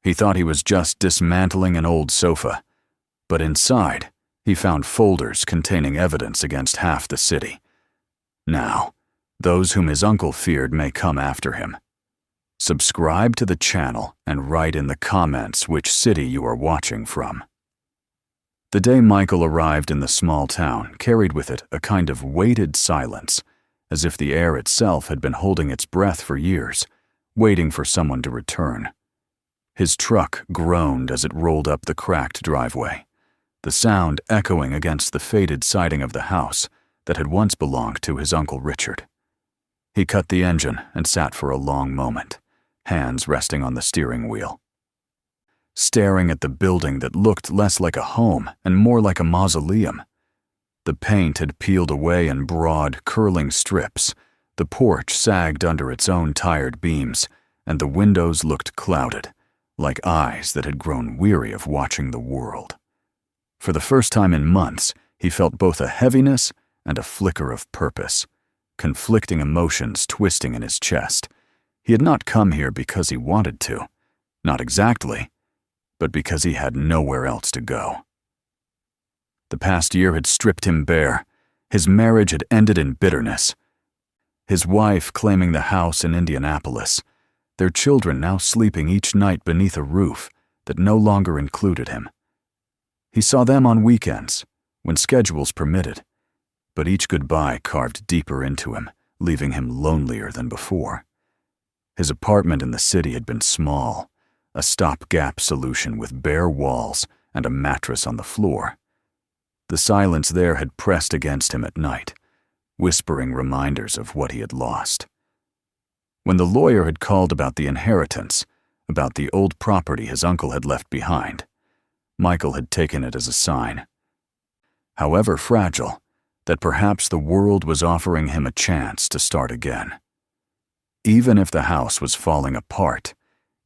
He thought he was just dismantling an old sofa, but inside, he found folders containing evidence against half the city. Now, those whom his uncle feared may come after him. Subscribe to the channel and write in the comments which city you are watching from. The day Michael arrived in the small town carried with it a kind of weighted silence, as if the air itself had been holding its breath for years, waiting for someone to return. His truck groaned as it rolled up the cracked driveway, the sound echoing against the faded siding of the house that had once belonged to his Uncle Richard. He cut the engine and sat for a long moment, hands resting on the steering wheel, staring at the building that looked less like a home and more like a mausoleum. The paint had peeled away in broad, curling strips, the porch sagged under its own tired beams, and the windows looked clouded, like eyes that had grown weary of watching the world. For the first time in months, he felt both a heaviness and a flicker of purpose, conflicting emotions twisting in his chest. He had not come here because he wanted to, not exactly, but because he had nowhere else to go. The past year had stripped him bare. His marriage had ended in bitterness. His wife claiming the house in Indianapolis, their children now sleeping each night beneath a roof that no longer included him. He saw them on weekends, when schedules permitted, but each goodbye carved deeper into him, leaving him lonelier than before. His apartment in the city had been small, a stopgap solution with bare walls and a mattress on the floor. The silence there had pressed against him at night, whispering reminders of what he had lost. When the lawyer had called about the inheritance, about the old property his uncle had left behind, Michael had taken it as a sign, however fragile, that perhaps the world was offering him a chance to start again. Even if the house was falling apart,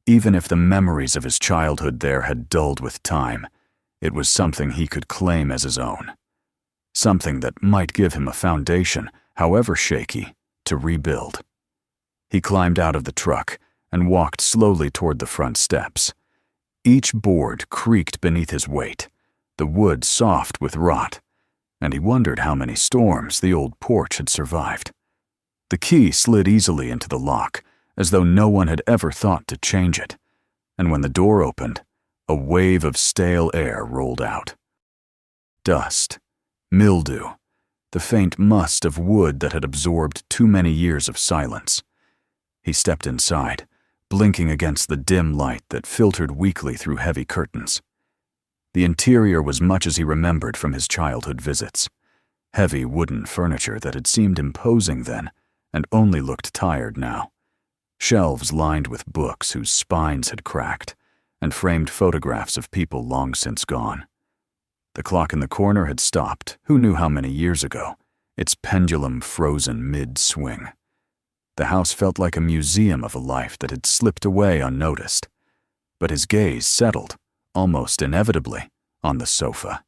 even if the memories of his childhood there had dulled with time, it was something he could claim as his own. Something that might give him a foundation, however shaky, to rebuild. He climbed out of the truck and walked slowly toward the front steps. Each board creaked beneath his weight, the wood soft with rot, and he wondered how many storms the old porch had survived. The key slid easily into the lock, as though no one had ever thought to change it, and when the door opened, a wave of stale air rolled out. Dust, mildew, the faint must of wood that had absorbed too many years of silence. He stepped inside, blinking against the dim light that filtered weakly through heavy curtains. The interior was much as he remembered from his childhood visits. Heavy wooden furniture that had seemed imposing then and only looked tired now. Shelves lined with books whose spines had cracked, and framed photographs of people long since gone. The clock in the corner had stopped, who knew how many years ago, its pendulum frozen mid-swing. The house felt like a museum of a life that had slipped away unnoticed, but his gaze settled, almost inevitably, on the sofa.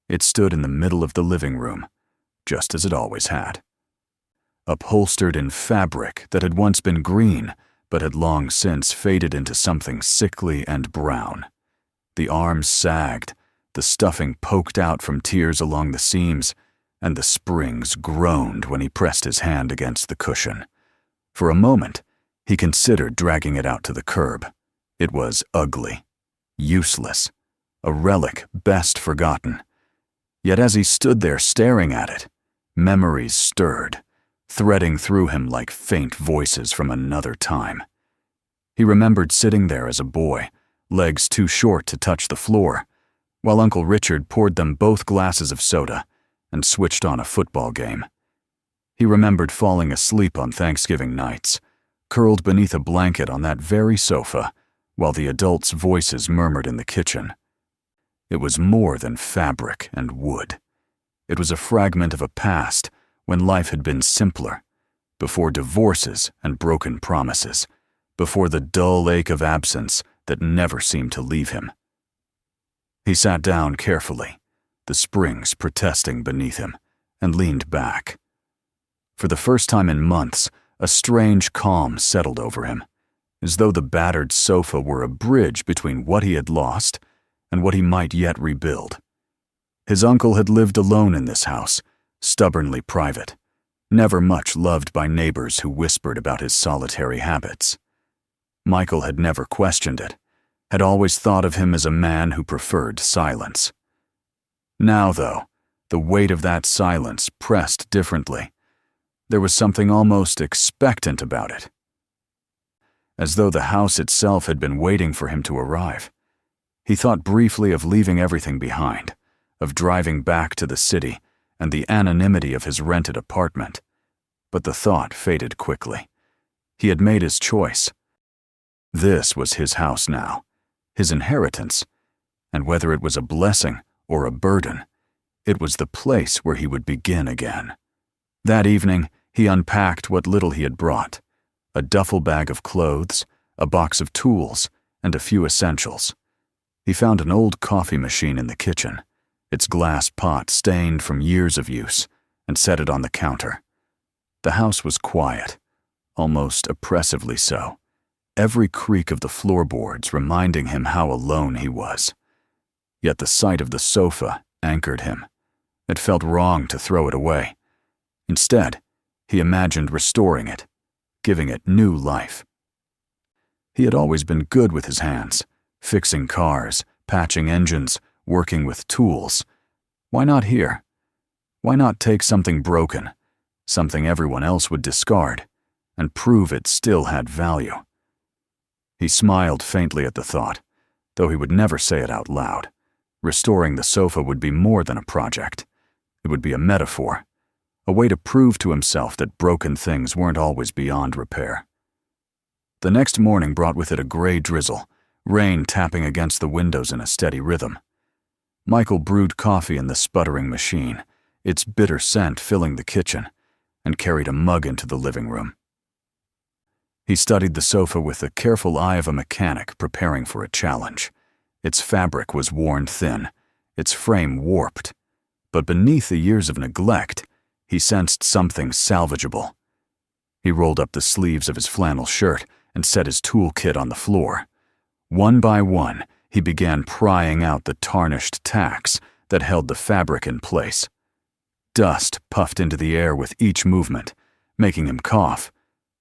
It stood in the middle of the living room, just as it always had. Upholstered in fabric that had once been green, but had long since faded into something sickly and brown. The arms sagged, the stuffing poked out from tears along the seams, and the springs groaned when he pressed his hand against the cushion. For a moment, he considered dragging it out to the curb. It was ugly, useless, a relic best forgotten. Yet as he stood there staring at it, memories stirred, threading through him like faint voices from another time. He remembered sitting there as a boy, legs too short to touch the floor, while Uncle Richard poured them both glasses of soda and switched on a football game. He remembered falling asleep on Thanksgiving nights, curled beneath a blanket on that very sofa, while the adults' voices murmured in the kitchen. It was more than fabric and wood. It was a fragment of a past when life had been simpler, before divorces and broken promises, before the dull ache of absence that never seemed to leave him. He sat down carefully, the springs protesting beneath him, and leaned back. For the first time in months, a strange calm settled over him, as though the battered sofa were a bridge between what he had lost and what he might yet rebuild. His uncle had lived alone in this house, stubbornly private, never much loved by neighbors who whispered about his solitary habits. Michael had never questioned it, had always thought of him as a man who preferred silence. Now, though, the weight of that silence pressed differently. There was something almost expectant about it, as though the house itself had been waiting for him to arrive. He thought briefly of leaving everything behind, of driving back to the city and the anonymity of his rented apartment. But the thought faded quickly. He had made his choice. This was his house now, his inheritance, and whether it was a blessing or a burden, it was the place where he would begin again. That evening, he unpacked what little he had brought: a duffel bag of clothes, a box of tools, and a few essentials. He found an old coffee machine in the kitchen, its glass pot stained from years of use, and set it on the counter. The house was quiet, almost oppressively so, every creak of the floorboards reminding him how alone he was. Yet the sight of the sofa anchored him. It felt wrong to throw it away. Instead, he imagined restoring it, giving it new life. He had always been good with his hands, fixing cars, patching engines, working with tools. Why not here? Why not take something broken, something everyone else would discard, and prove it still had value? He smiled faintly at the thought, though he would never say it out loud. Restoring the sofa would be more than a project. It would be a metaphor, a way to prove to himself that broken things weren't always beyond repair. The next morning brought with it a gray drizzle, rain tapping against the windows in a steady rhythm. Michael brewed coffee in the sputtering machine, its bitter scent filling the kitchen, and carried a mug into the living room. He studied the sofa with the careful eye of a mechanic preparing for a challenge. Its fabric was worn thin, its frame warped, but beneath the years of neglect, he sensed something salvageable. He rolled up the sleeves of his flannel shirt and set his toolkit on the floor. One by one, he began prying out the tarnished tacks that held the fabric in place. Dust puffed into the air with each movement, making him cough,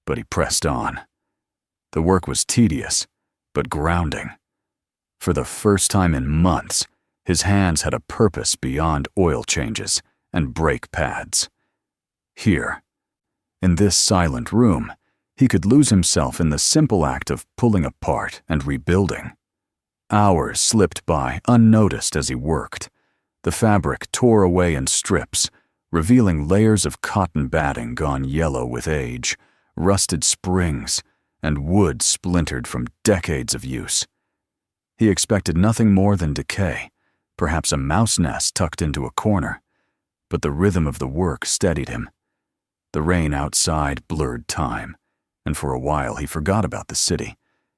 but he pressed on. The work was tedious, but grounding. For the first time in months, his hands had a purpose beyond oil changes and brake pads. Here, in this silent room, he could lose himself in the simple act of pulling apart and rebuilding. Hours slipped by unnoticed as he worked. The fabric tore away in strips, revealing layers of cotton batting gone yellow with age, rusted springs, and wood splintered from decades of use. He expected nothing more than decay, perhaps a mouse nest tucked into a corner, but the rhythm of the work steadied him. The rain outside blurred time, and for a while he forgot about the city,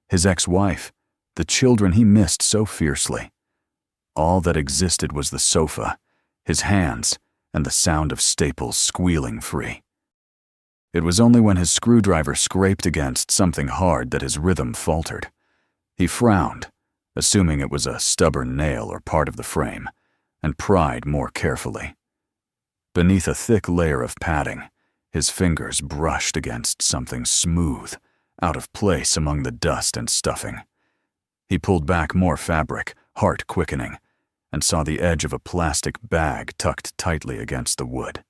his ex-wife, the children he missed so fiercely. All that existed was the sofa, his hands, and the sound of staples squealing free. It was only when his screwdriver scraped against something hard that his rhythm faltered. He frowned, assuming it was a stubborn nail or part of the frame, and pried more carefully. Beneath a thick layer of padding, his fingers brushed against something smooth, out of place among the dust and stuffing. He pulled back more fabric, heart quickening, and saw the edge of a plastic bag tucked tightly against the wood.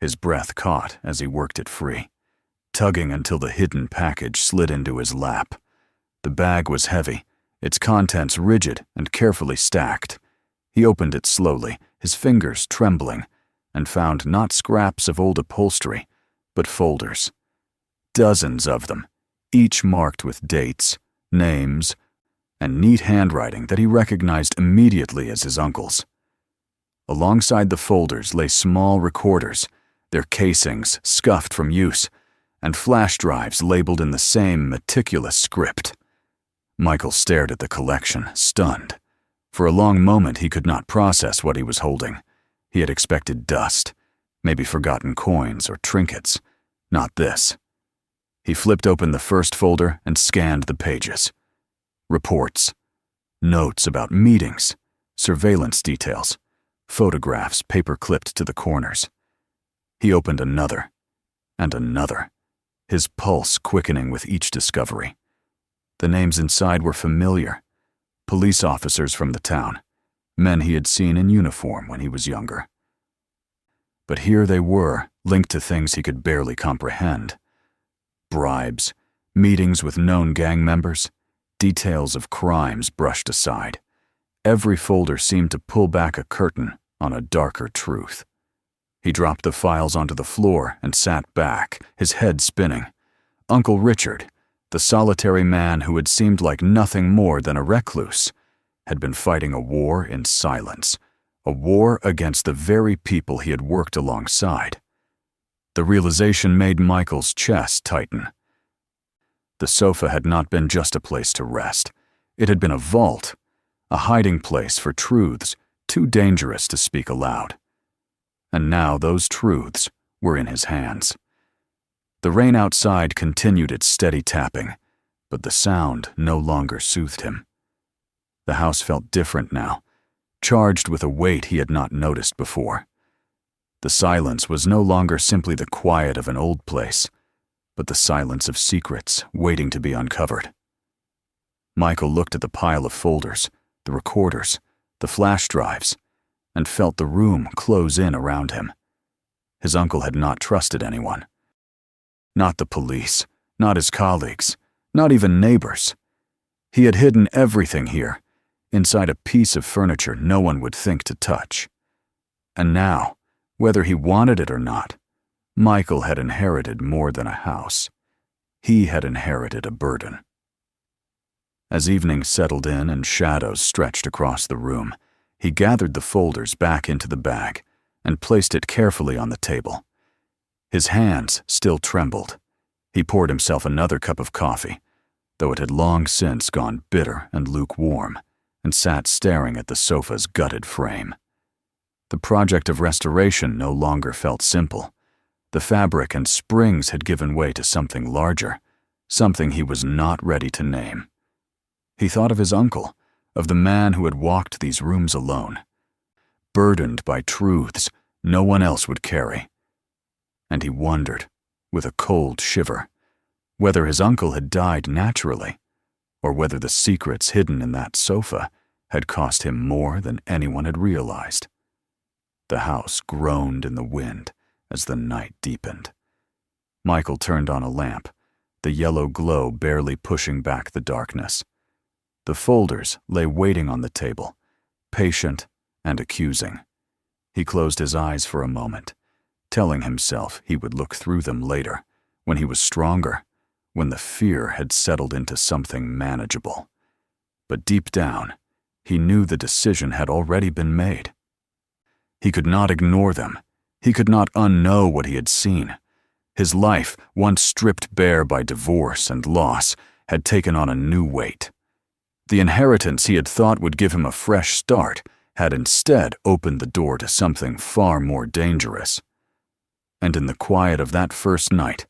His breath caught as he worked it free, tugging until the hidden package slid into his lap. The bag was heavy, its contents rigid and carefully stacked. He opened it slowly, his fingers trembling, and found not scraps of old upholstery, but folders. Dozens of them, each marked with dates, names, and neat handwriting that he recognized immediately as his uncle's. Alongside the folders lay small recorders, their casings scuffed from use, and flash drives labeled in the same meticulous script. Michael stared at the collection, stunned. For a long moment he could not process what he was holding. He had expected dust, maybe forgotten coins or trinkets. Not this. He flipped open the first folder and scanned the pages. Reports, notes about meetings, surveillance details, photographs paper-clipped to the corners. He opened another, and another, his pulse quickening with each discovery. The names inside were familiar. Police officers from the town, men he had seen in uniform when he was younger. But here they were, linked to things he could barely comprehend. Bribes, meetings with known gang members, details of crimes brushed aside. Every folder seemed to pull back a curtain on a darker truth. He dropped the files onto the floor and sat back, his head spinning. Uncle Richard, the solitary man who had seemed like nothing more than a recluse, had been fighting a war in silence, a war against the very people he had worked alongside. The realization made Michael's chest tighten. The sofa had not been just a place to rest. It had been a vault, a hiding place for truths too dangerous to speak aloud. And now those truths were in his hands. The rain outside continued its steady tapping, but the sound no longer soothed him. The house felt different now, charged with a weight he had not noticed before. The silence was no longer simply the quiet of an old place, but the silence of secrets waiting to be uncovered. Michael looked at the pile of folders, the recorders, the flash drives, and felt the room close in around him. His uncle had not trusted anyone. Not the police, not his colleagues, not even neighbors. He had hidden everything here, inside a piece of furniture no one would think to touch. And now, whether he wanted it or not, Michael had inherited more than a house. He had inherited a burden. As evening settled in and shadows stretched across the room, he gathered the folders back into the bag and placed it carefully on the table. His hands still trembled. He poured himself another cup of coffee, though it had long since gone bitter and lukewarm, and sat staring at the sofa's gutted frame. The project of restoration no longer felt simple. The fabric and springs had given way to something larger, something he was not ready to name. He thought of his uncle, of the man who had walked these rooms alone, burdened by truths no one else would carry. And he wondered, with a cold shiver, whether his uncle had died naturally, or whether the secrets hidden in that sofa had cost him more than anyone had realized. The house groaned in the wind as the night deepened. Michael turned on a lamp, the yellow glow barely pushing back the darkness. The folders lay waiting on the table, patient and accusing. He closed his eyes for a moment, telling himself he would look through them later, when he was stronger, when the fear had settled into something manageable. But deep down, he knew the decision had already been made. He could not ignore them. He could not unknow what he had seen. His life, once stripped bare by divorce and loss, had taken on a new weight. The inheritance he had thought would give him a fresh start had instead opened the door to something far more dangerous. And in the quiet of that first night,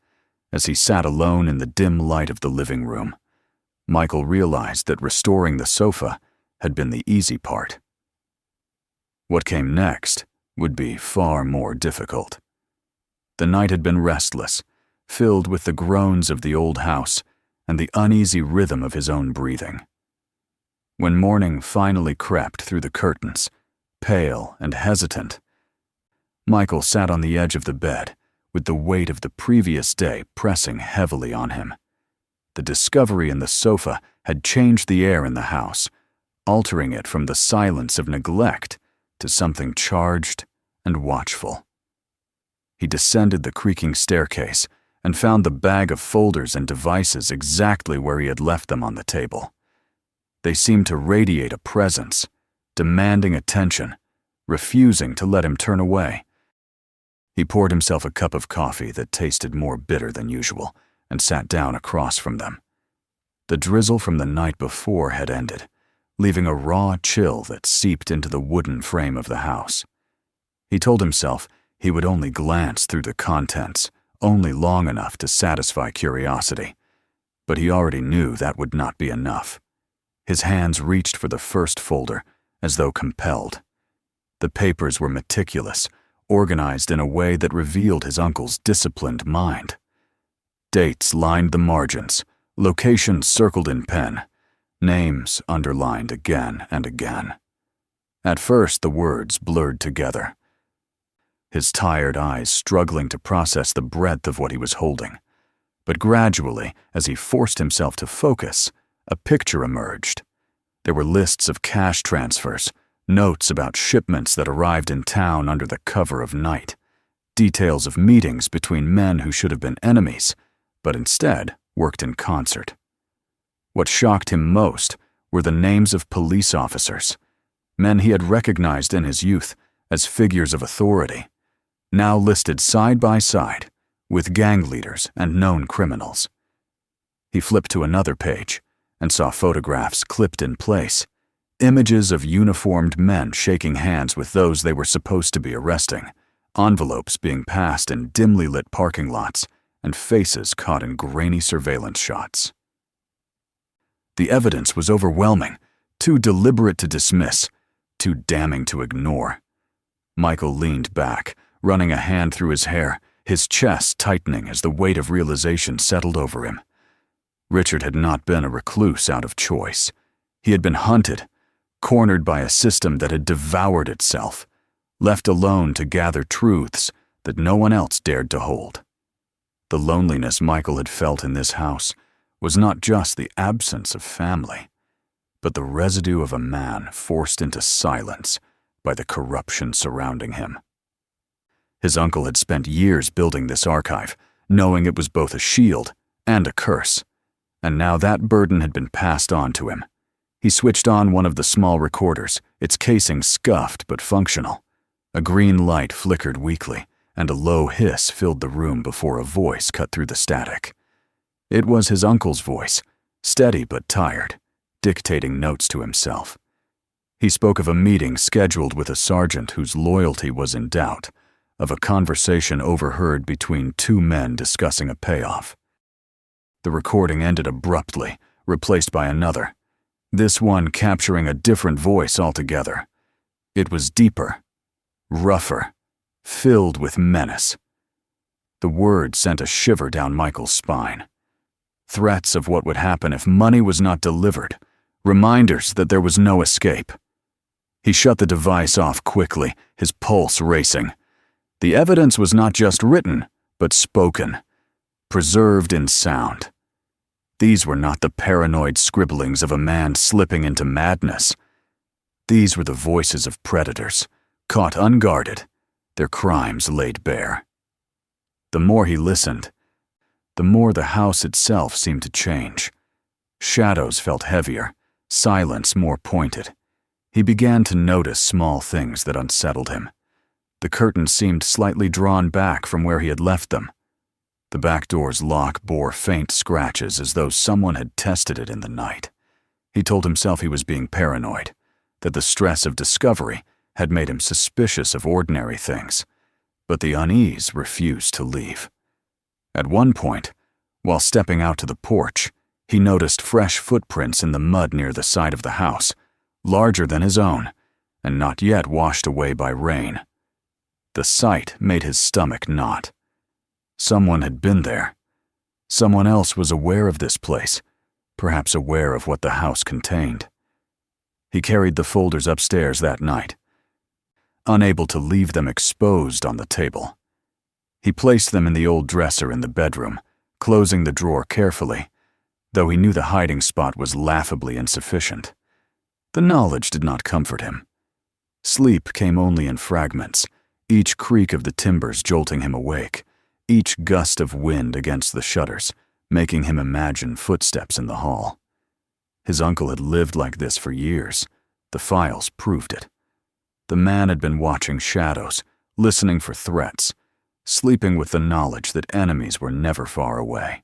as he sat alone in the dim light of the living room, Michael realized that restoring the sofa had been the easy part. What came next would be far more difficult. The night had been restless, filled with the groans of the old house and the uneasy rhythm of his own breathing. When morning finally crept through the curtains, pale and hesitant, Michael sat on the edge of the bed, with the weight of the previous day pressing heavily on him. The discovery in the sofa had changed the air in the house, altering it from the silence of neglect to something charged and watchful. He descended the creaking staircase and found the bag of folders and devices exactly where he had left them on the table. They seemed to radiate a presence, demanding attention, refusing to let him turn away. He poured himself a cup of coffee that tasted more bitter than usual and sat down across from them. The drizzle from the night before had ended, leaving a raw chill that seeped into the wooden frame of the house. He told himself he would only glance through the contents, only long enough to satisfy curiosity. But he already knew that would not be enough. His hands reached for the first folder, as though compelled. The papers were meticulous, organized in a way that revealed his uncle's disciplined mind. Dates lined the margins, locations circled in pen, names underlined again and again. At first, the words blurred together, his tired eyes struggling to process the breadth of what he was holding. But gradually, as he forced himself to focus, a picture emerged. There were lists of cash transfers, notes about shipments that arrived in town under the cover of night, details of meetings between men who should have been enemies, but instead worked in concert. What shocked him most were the names of police officers, men he had recognized in his youth as figures of authority, now listed side by side with gang leaders and known criminals. He flipped to another page and saw photographs clipped in place, images of uniformed men shaking hands with those they were supposed to be arresting, envelopes being passed in dimly lit parking lots, and faces caught in grainy surveillance shots. The evidence was overwhelming, too deliberate to dismiss, too damning to ignore. Michael leaned back, running a hand through his hair, his chest tightening as the weight of realization settled over him. Richard had not been a recluse out of choice. He had been hunted, cornered by a system that had devoured itself, left alone to gather truths that no one else dared to hold. The loneliness Michael had felt in this house was not just the absence of family, but the residue of a man forced into silence by the corruption surrounding him. His uncle had spent years building this archive, knowing it was both a shield and a curse, and now that burden had been passed on to him. He switched on one of the small recorders, its casing scuffed but functional. A green light flickered weakly, and a low hiss filled the room before a voice cut through the static. It was his uncle's voice, steady but tired, dictating notes to himself. He spoke of a meeting scheduled with a sergeant whose loyalty was in doubt, of a conversation overheard between two men discussing a payoff. The recording ended abruptly, replaced by another, this one capturing a different voice altogether. It was deeper, rougher, filled with menace. The words sent a shiver down Michael's spine. Threats of what would happen if money was not delivered, reminders that there was no escape. He shut the device off quickly, his pulse racing. The evidence was not just written, but spoken, preserved in sound. These were not the paranoid scribblings of a man slipping into madness. These were the voices of predators, caught unguarded, their crimes laid bare. The more he listened, the more the house itself seemed to change. Shadows felt heavier, silence more pointed. He began to notice small things that unsettled him. The curtains seemed slightly drawn back from where he had left them. The back door's lock bore faint scratches as though someone had tested it in the night. He told himself he was being paranoid, that the stress of discovery had made him suspicious of ordinary things, but the unease refused to leave. At one point, while stepping out to the porch, he noticed fresh footprints in the mud near the side of the house, larger than his own, and not yet washed away by rain. The sight made his stomach knot. Someone had been there. Someone else was aware of this place, perhaps aware of what the house contained. He carried the folders upstairs that night, unable to leave them exposed on the table. He placed them in the old dresser in the bedroom, closing the drawer carefully, though he knew the hiding spot was laughably insufficient. The knowledge did not comfort him. Sleep came only in fragments, each creak of the timbers jolting him awake, each gust of wind against the shutters, making him imagine footsteps in the hall. His uncle had lived like this for years. The files proved it. The man had been watching shadows, listening for threats, sleeping with the knowledge that enemies were never far away.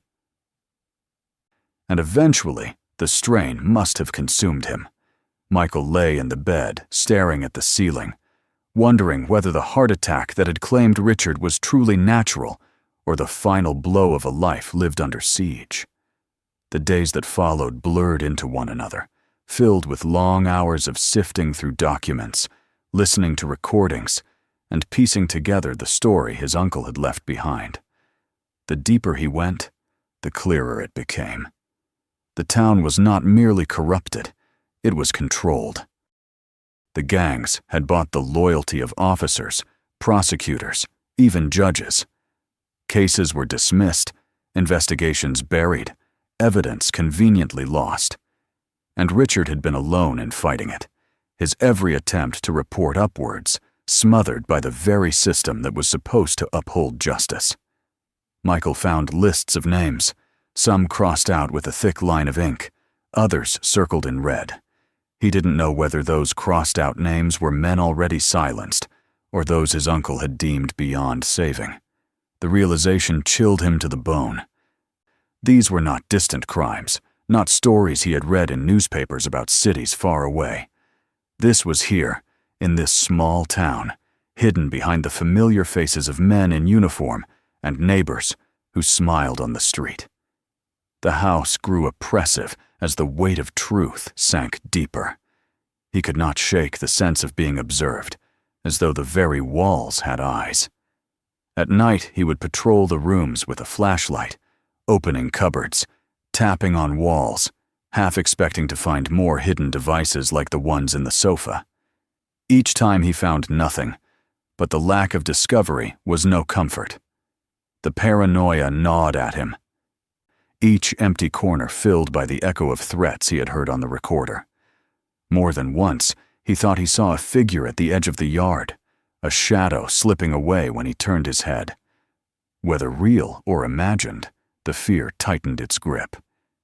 And eventually, the strain must have consumed him. Michael lay in the bed, staring at the ceiling, wondering whether the heart attack that had claimed Richard was truly natural or the final blow of a life lived under siege. The days that followed blurred into one another, filled with long hours of sifting through documents, listening to recordings, and piecing together the story his uncle had left behind. The deeper he went, the clearer it became. The town was not merely corrupted, it was controlled. The gangs had bought the loyalty of officers, prosecutors, even judges. Cases were dismissed, investigations buried, evidence conveniently lost. And Richard had been alone in fighting it, his every attempt to report upwards smothered by the very system that was supposed to uphold justice. Michael found lists of names, some crossed out with a thick line of ink, others circled in red. He didn't know whether those crossed-out names were men already silenced, or those his uncle had deemed beyond saving. The realization chilled him to the bone. These were not distant crimes, not stories he had read in newspapers about cities far away. This was here, in this small town, hidden behind the familiar faces of men in uniform and neighbors who smiled on the street. The house grew oppressive as the weight of truth sank deeper. He could not shake the sense of being observed, as though the very walls had eyes. At night, he would patrol the rooms with a flashlight, opening cupboards, tapping on walls, half expecting to find more hidden devices like the ones in the sofa. Each time he found nothing, but the lack of discovery was no comfort. The paranoia gnawed at him, each empty corner filled by the echo of threats he had heard on the recorder. More than once, he thought he saw a figure at the edge of the yard, a shadow slipping away when he turned his head. Whether real or imagined, the fear tightened its grip.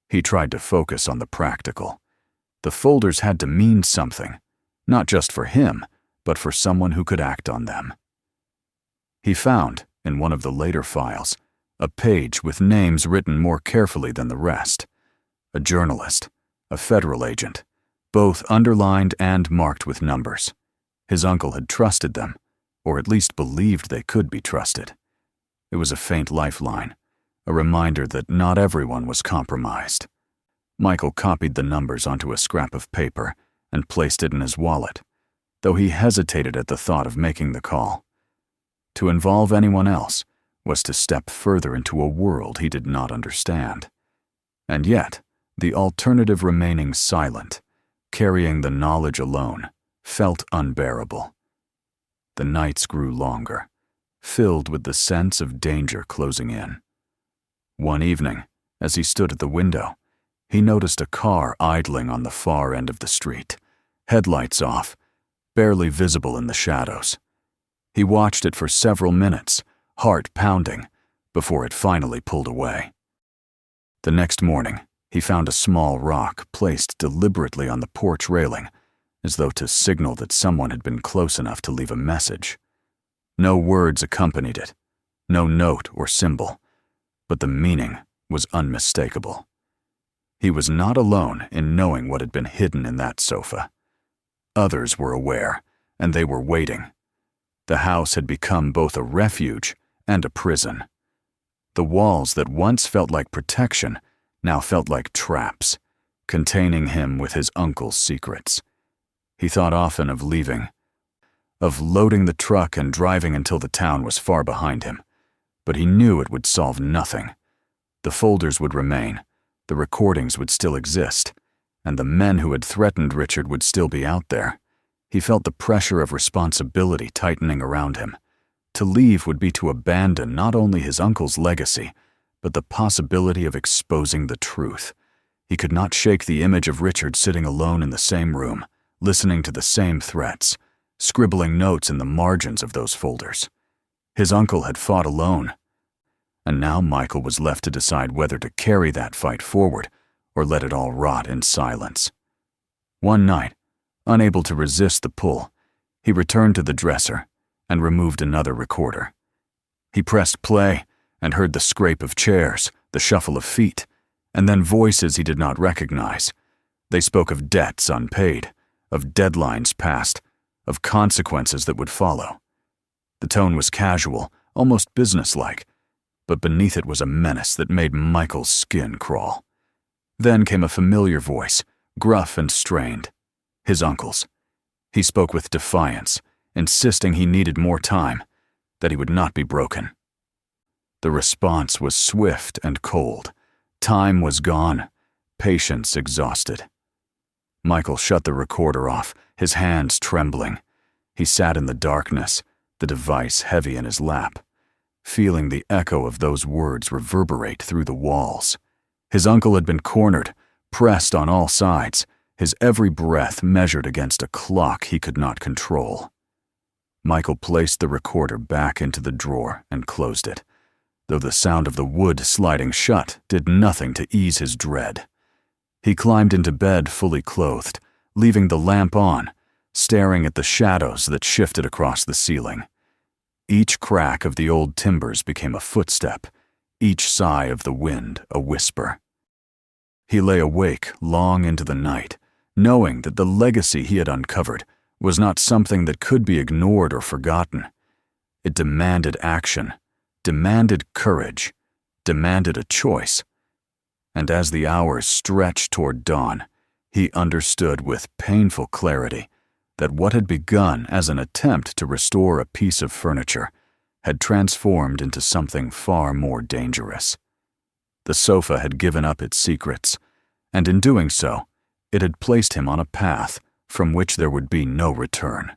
He tried to focus on the practical. The folders had to mean something, not just for him, but for someone who could act on them. He found, in one of the later files, a page with names written more carefully than the rest. A journalist, a federal agent, both underlined and marked with numbers. His uncle had trusted them, or at least believed they could be trusted. It was a faint lifeline, a reminder that not everyone was compromised. Michael copied the numbers onto a scrap of paper and placed it in his wallet, though he hesitated at the thought of making the call. To involve anyone else was to step further into a world he did not understand. And yet, the alternative remaining silent, carrying the knowledge alone, felt unbearable. The nights grew longer, filled with the sense of danger closing in. One evening, as he stood at the window, he noticed a car idling on the far end of the street, headlights off, barely visible in the shadows. He watched it for several minutes, heart pounding, before it finally pulled away. The next morning, he found a small rock placed deliberately on the porch railing, as though to signal that someone had been close enough to leave a message. No words accompanied it, no note or symbol, but the meaning was unmistakable. He was not alone in knowing what had been hidden in that sofa. Others were aware, and they were waiting. The house had become both a refuge and a prison. The walls that once felt like protection now felt like traps, containing him with his uncle's secrets. He thought often of leaving, of loading the truck and driving until the town was far behind him, but he knew it would solve nothing. The folders would remain, the recordings would still exist, and the men who had threatened Richard would still be out there. He felt the pressure of responsibility tightening around him. To leave would be to abandon not only his uncle's legacy, but the possibility of exposing the truth. He could not shake the image of Richard sitting alone in the same room, listening to the same threats, scribbling notes in the margins of those folders. His uncle had fought alone, and now Michael was left to decide whether to carry that fight forward or let it all rot in silence. One night, unable to resist the pull, he returned to the dresser and removed another recorder. He pressed play and heard the scrape of chairs, the shuffle of feet, and then voices he did not recognize. They spoke of debts unpaid, of deadlines passed, of consequences that would follow. The tone was casual, almost businesslike, but beneath it was a menace that made Michael's skin crawl. Then came a familiar voice, gruff and strained. His uncle's. He spoke with defiance, insisting he needed more time, that he would not be broken. The response was swift and cold. Time was gone, patience exhausted. Michael shut the recorder off, his hands trembling. He sat in the darkness, the device heavy in his lap, feeling the echo of those words reverberate through the walls. His uncle had been cornered, pressed on all sides, his every breath measured against a clock he could not control. Michael placed the recorder back into the drawer and closed it, though the sound of the wood sliding shut did nothing to ease his dread. He climbed into bed fully clothed, leaving the lamp on, staring at the shadows that shifted across the ceiling. Each crack of the old timbers became a footstep, each sigh of the wind a whisper. He lay awake long into the night, knowing that the legacy he had uncovered was not something that could be ignored or forgotten. It demanded action, demanded courage, demanded a choice. And as the hours stretched toward dawn, he understood with painful clarity that what had begun as an attempt to restore a piece of furniture had transformed into something far more dangerous. The sofa had given up its secrets, and in doing so, it had placed him on a path from which there would be no return.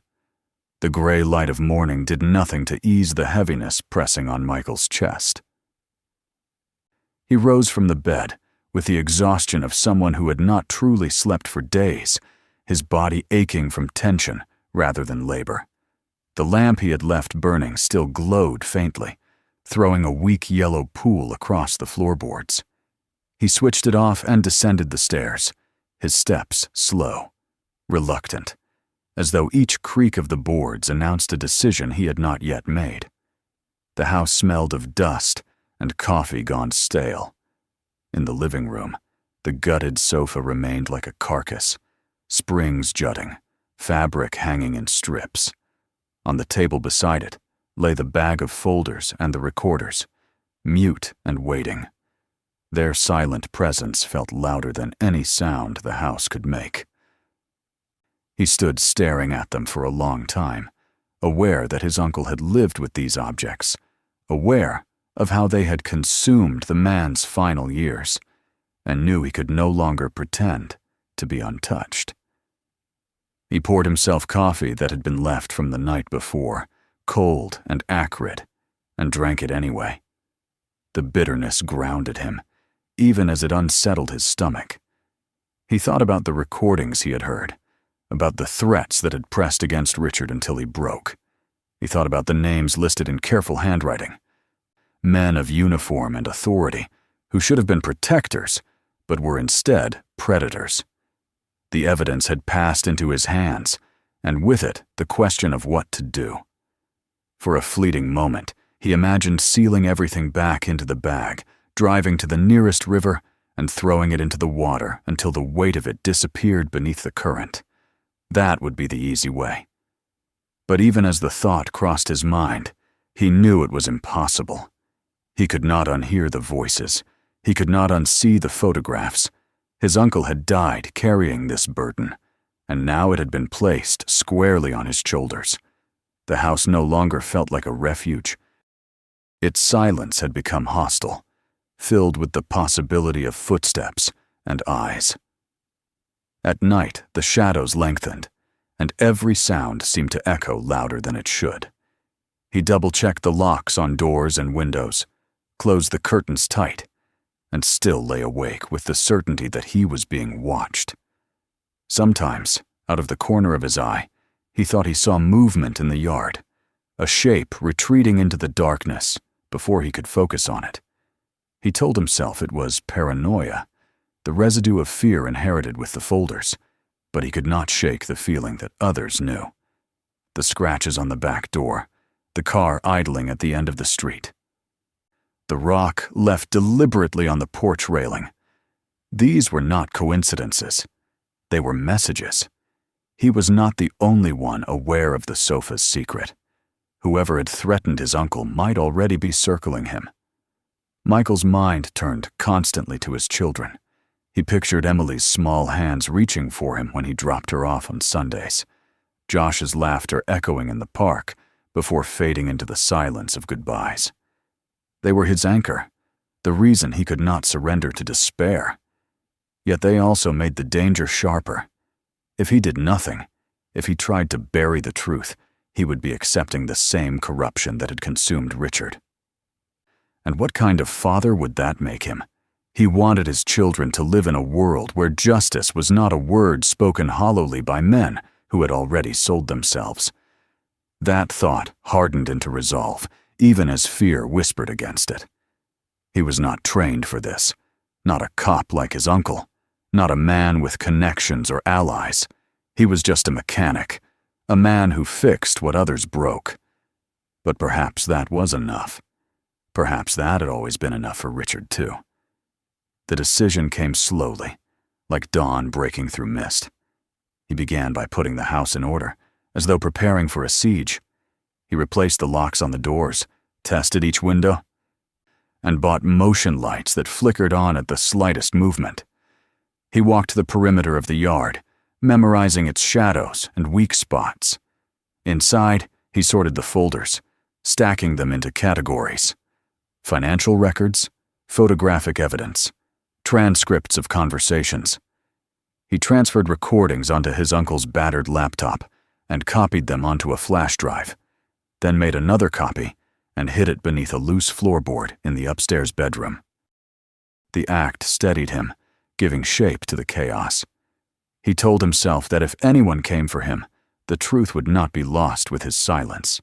The gray light of morning did nothing to ease the heaviness pressing on Michael's chest. He rose from the bed with the exhaustion of someone who had not truly slept for days, his body aching from tension rather than labor. The lamp he had left burning still glowed faintly, throwing a weak yellow pool across the floorboards. He switched it off and descended the stairs, his steps slow, reluctant, as though each creak of the boards announced a decision he had not yet made. The house smelled of dust and coffee gone stale. In the living room, the gutted sofa remained like a carcass, springs jutting, fabric hanging in strips. On the table beside it lay the bag of folders and the recorders, mute and waiting. Their silent presence felt louder than any sound the house could make. He stood staring at them for a long time, aware that his uncle had lived with these objects, aware of how they had consumed the man's final years, and knew he could no longer pretend to be untouched. He poured himself coffee that had been left from the night before, cold and acrid, and drank it anyway. The bitterness grounded him, even as it unsettled his stomach. He thought about the recordings he had heard, about the threats that had pressed against Richard until he broke. He thought about the names listed in careful handwriting. Men of uniform and authority, who should have been protectors, but were instead predators. The evidence had passed into his hands, and with it the question of what to do. For a fleeting moment, he imagined sealing everything back into the bag, driving to the nearest river and throwing it into the water until the weight of it disappeared beneath the current. That would be the easy way. But even as the thought crossed his mind, he knew it was impossible. He could not unhear the voices. He could not unsee the photographs. His uncle had died carrying this burden, and now it had been placed squarely on his shoulders. The house no longer felt like a refuge. Its silence had become hostile, filled with the possibility of footsteps and eyes. At night, the shadows lengthened, and every sound seemed to echo louder than it should. He double-checked the locks on doors and windows, closed the curtains tight, and still lay awake with the certainty that he was being watched. Sometimes, out of the corner of his eye, he thought he saw movement in the yard, a shape retreating into the darkness before he could focus on it. He told himself it was paranoia, the residue of fear inherited with the folders, but he could not shake the feeling that others knew. The scratches on the back door, the car idling at the end of the street, the rock left deliberately on the porch railing. These were not coincidences. They were messages. He was not the only one aware of the sofa's secret. Whoever had threatened his uncle might already be circling him. Michael's mind turned constantly to his children. He pictured Emily's small hands reaching for him when he dropped her off on Sundays, Josh's laughter echoing in the park before fading into the silence of goodbyes. They were his anchor, the reason he could not surrender to despair. Yet they also made the danger sharper. If he did nothing, if he tried to bury the truth, he would be accepting the same corruption that had consumed Richard. And what kind of father would that make him? He wanted his children to live in a world where justice was not a word spoken hollowly by men who had already sold themselves. That thought hardened into resolve, even as fear whispered against it. He was not trained for this, not a cop like his uncle, not a man with connections or allies. He was just a mechanic, a man who fixed what others broke. But perhaps that was enough. Perhaps that had always been enough for Richard, too. The decision came slowly, like dawn breaking through mist. He began by putting the house in order, as though preparing for a siege. He replaced the locks on the doors, tested each window, and bought motion lights that flickered on at the slightest movement. He walked the perimeter of the yard, memorizing its shadows and weak spots. Inside, he sorted the folders, stacking them into categories: financial records, photographic evidence, transcripts of conversations. He transferred recordings onto his uncle's battered laptop and copied them onto a flash drive, then made another copy and hid it beneath a loose floorboard in the upstairs bedroom. The act steadied him, giving shape to the chaos. He told himself that if anyone came for him, the truth would not be lost with his silence.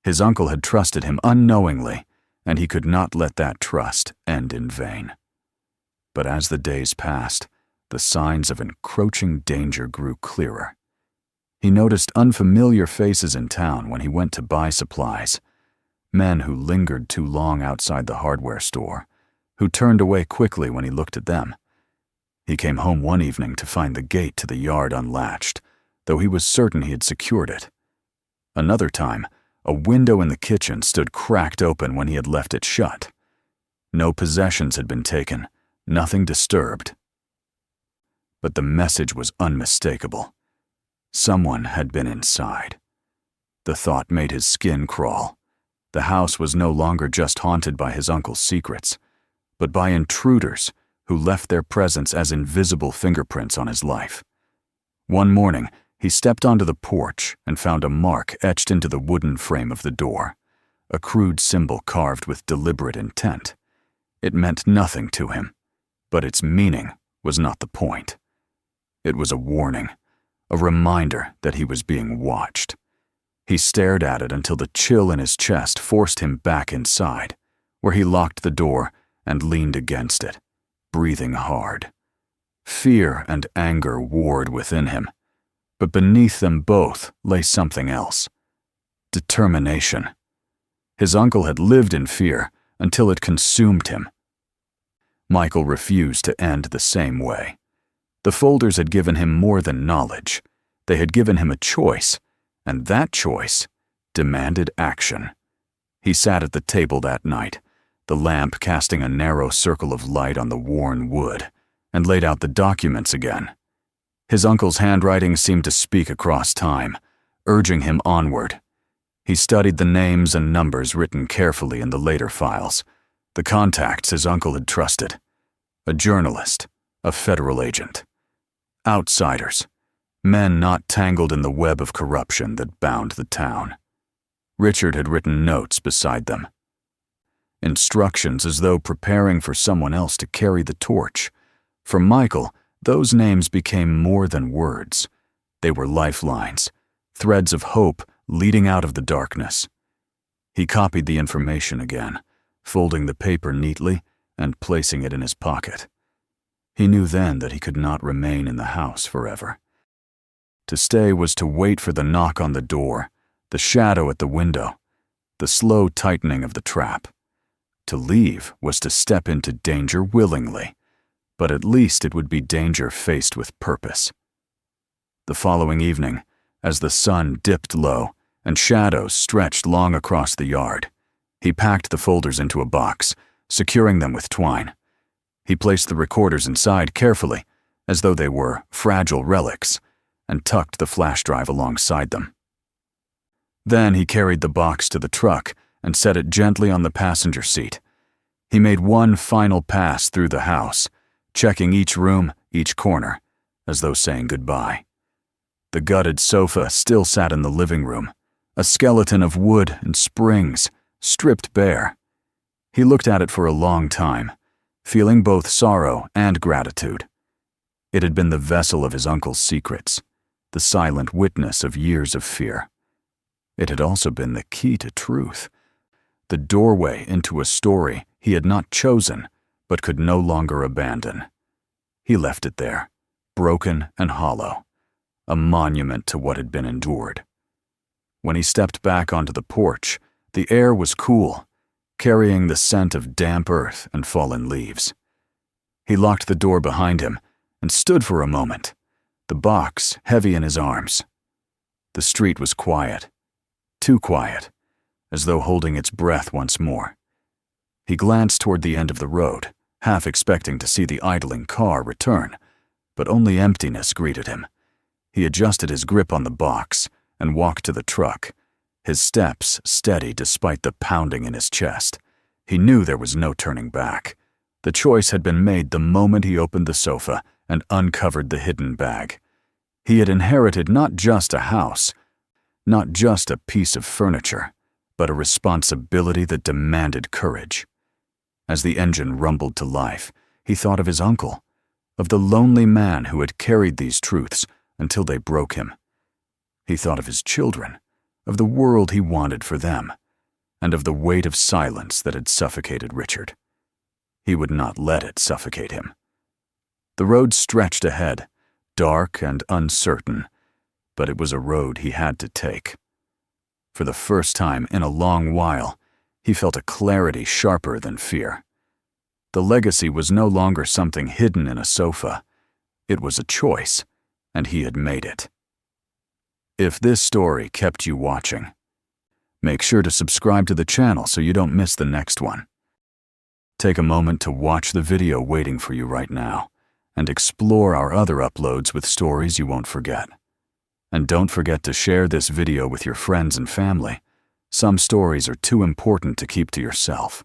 His uncle had trusted him unknowingly, and he could not let that trust end in vain. But as the days passed, the signs of encroaching danger grew clearer. He noticed unfamiliar faces in town when he went to buy supplies, men who lingered too long outside the hardware store, who turned away quickly when he looked at them. He came home one evening to find the gate to the yard unlatched, though he was certain he had secured it. Another time, a window in the kitchen stood cracked open when he had left it shut. No possessions had been taken, nothing disturbed. But the message was unmistakable. Someone had been inside. The thought made his skin crawl. The house was no longer just haunted by his uncle's secrets, but by intruders who left their presence as invisible fingerprints on his life. One morning, he stepped onto the porch and found a mark etched into the wooden frame of the door, a crude symbol carved with deliberate intent. It meant nothing to him, but its meaning was not the point. It was a warning, a reminder that he was being watched. He stared at it until the chill in his chest forced him back inside, where he locked the door and leaned against it, breathing hard. Fear and anger warred within him, but beneath them both lay something else: determination. His uncle had lived in fear until it consumed him. Michael refused to end the same way. The folders had given him more than knowledge. They had given him a choice, and that choice demanded action. He sat at the table that night, the lamp casting a narrow circle of light on the worn wood, and laid out the documents again. His uncle's handwriting seemed to speak across time, urging him onward. He studied the names and numbers written carefully in the later files, the contacts his uncle had trusted: a journalist, a federal agent. Outsiders, men not tangled in the web of corruption that bound the town. Richard had written notes beside them. Instructions as though preparing for someone else to carry the torch. For Michael, those names became more than words. They were lifelines, threads of hope leading out of the darkness. He copied the information again, folding the paper neatly and placing it in his pocket. He knew then that he could not remain in the house forever. To stay was to wait for the knock on the door, the shadow at the window, the slow tightening of the trap. To leave was to step into danger willingly, but at least it would be danger faced with purpose. The following evening, as the sun dipped low and shadows stretched long across the yard, he packed the folders into a box, securing them with twine. He placed the recorders inside carefully, as though they were fragile relics, and tucked the flash drive alongside them. Then he carried the box to the truck and set it gently on the passenger seat. He made one final pass through the house, checking each room, each corner, as though saying goodbye. The gutted sofa still sat in the living room, a skeleton of wood and springs, stripped bare. He looked at it for a long time, feeling both sorrow and gratitude. It had been the vessel of his uncle's secrets, the silent witness of years of fear. It had also been the key to truth, the doorway into a story he had not chosen but could no longer abandon. He left it there, broken and hollow, a monument to what had been endured. When he stepped back onto the porch, the air was cool, carrying the scent of damp earth and fallen leaves. He locked the door behind him and stood for a moment, the box heavy in his arms. The street was quiet, too quiet, as though holding its breath once more. He glanced toward the end of the road, half expecting to see the idling car return, but only emptiness greeted him. He adjusted his grip on the box and walked to the truck, his steps steady despite the pounding in his chest. He knew there was no turning back. The choice had been made the moment he opened the sofa and uncovered the hidden bag. He had inherited not just a house, not just a piece of furniture, but a responsibility that demanded courage. As the engine rumbled to life, he thought of his uncle, of the lonely man who had carried these truths until they broke him. He thought of his children, of the world he wanted for them, and of the weight of silence that had suffocated Richard. He would not let it suffocate him. The road stretched ahead, dark and uncertain, but it was a road he had to take. For the first time in a long while, he felt a clarity sharper than fear. The legacy was no longer something hidden in a sofa. It was a choice, and he had made it. If this story kept you watching, make sure to subscribe to the channel so you don't miss the next one. Take a moment to watch the video waiting for you right now, and explore our other uploads with stories you won't forget. And don't forget to share this video with your friends and family. Some stories are too important to keep to yourself.